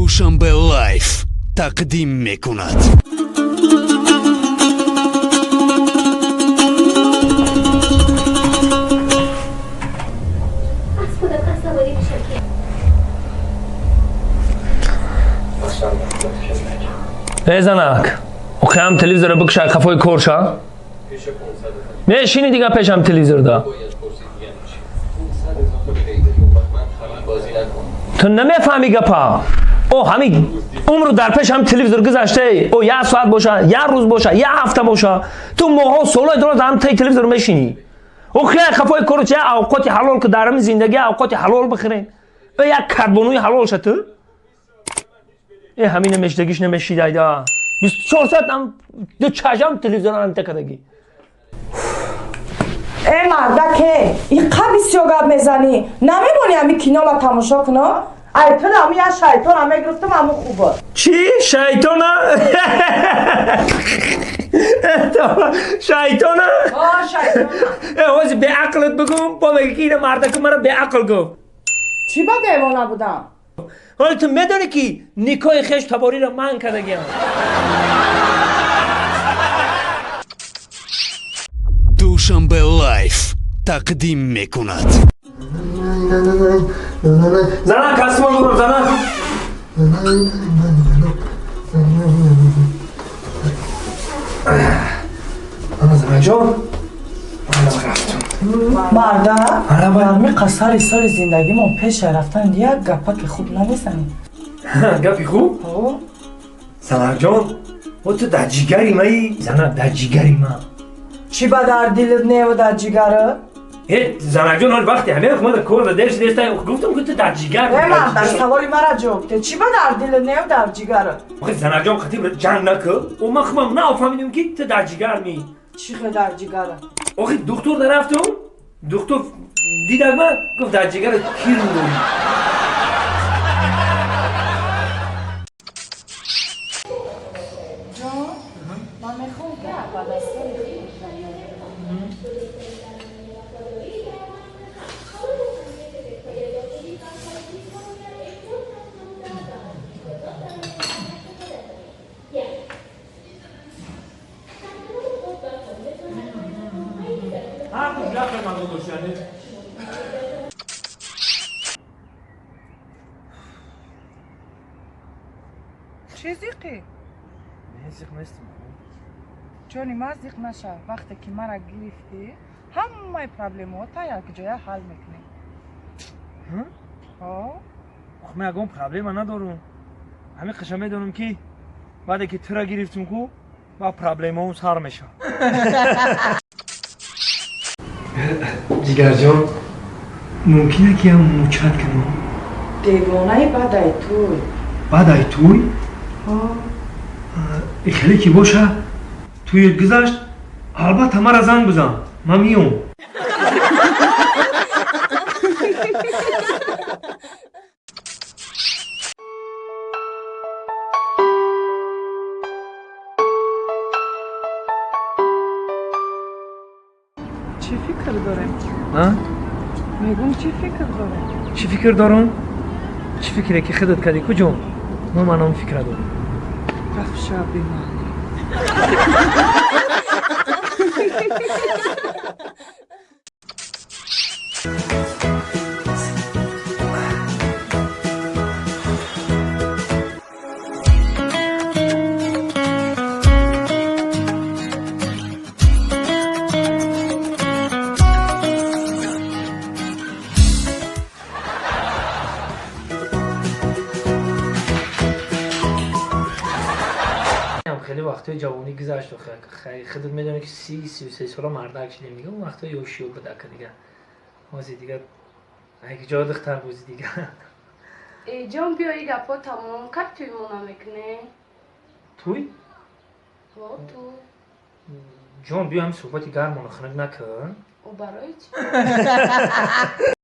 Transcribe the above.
دوشنبه لایف تقدیم میکند. ای زنک اوخی هم تلویزور بکشه خفای کورشا میشینی دیگه پیشم تلویزور دا تو نمیفهمی گپا او همین عمرو در پیش هم تلویزور گذاشته او یه ساعت باشه یه روز باشه یه هفته باشه تو ماها سولای درست هم تای تلویزور میشینی او خیلی خفای کورچه اوقاتی حلال که دارم زندگی اوقاتی حلال بخورین و یک کربونوی حلال شد تو ای همین نمیشتگیش نمیشیده دا 24 ساعت هم دو چشم تلویزیون هم تکدگی ای مردکه این قبی سیاگب میزنی نمیبونی همی کینا ما تماشا کنا؟ ای تو همی از شیطان همه گرفتم همه خوبه چی؟ شیطان ها؟ شیطان ها؟ آه شیطان ها ای به عقلت بگم با بگی که این مردکه مرا به عقل گفت چی با دیوانه بودم؟ حالا تو میدونی که نیکای خش تباری را من کردگیم دوشنبه لایف تقدیم میکند. زنه کسی ما برو زنه زنه جان مرده برمی قصر سال زندگی من پیش رفتن یک گپا که خوب نمیزنی گپی خوب؟ زنه جان و تو در جیگری مایی؟ زنه در جیگری ما چی با در دلت نه و در جگره؟ زنه جان حال وقتی همه خمه در کور دیرش دیسته گفتم که تو در جیگر ای مرده سوالی مرا جواب ده چی با در دلت نه و در جگره؟ زنه جان خطیب جنگ نکن و من خمم نه فهمیدم که تو در جیگر می چی خیلی در جگره؟ آخه دکتر در رفتم دکتر دیدک من گفت در جگر کیر میدونی جان من میخوام که اول از چی زیقی؟ نه زیق نیستم جانی ما زیق نشه وقتی که مرا گرفتی همه پرابلمات یک جای حل میکنی ها؟ آخه من اگه پرابلم ندارم همین قشنگ میدونم که بعد که تو را گرفتم کو با پرابلم هم سر میشه جگر جان ممکنه که هم موچت کنم دیوانه بعد توی بعد ای توی؟ ای خیلی که باشه توی گذشت البته مرا زنگ بزن من میام چی فکر دارم؟ ها؟ میگم چی فکر دارم؟ چی فکر دارم؟ چی فکره که خودت کردی کجا؟ من هم فکر دارم رفت شبی من خیلی وقتای جوانی گذشت و خیلی خودت میدونی که 33 ساله مردک شدیم دیگه اون وقتا یوشیو بده که دیگه بازی دیگه اگه جا دختر بازی دیگه ای جان بیایی گپا تمام کرد توی مونا میکنه توی؟ با تو جان بیا هم صحبتی گرمانو خنک نکن او برای چی؟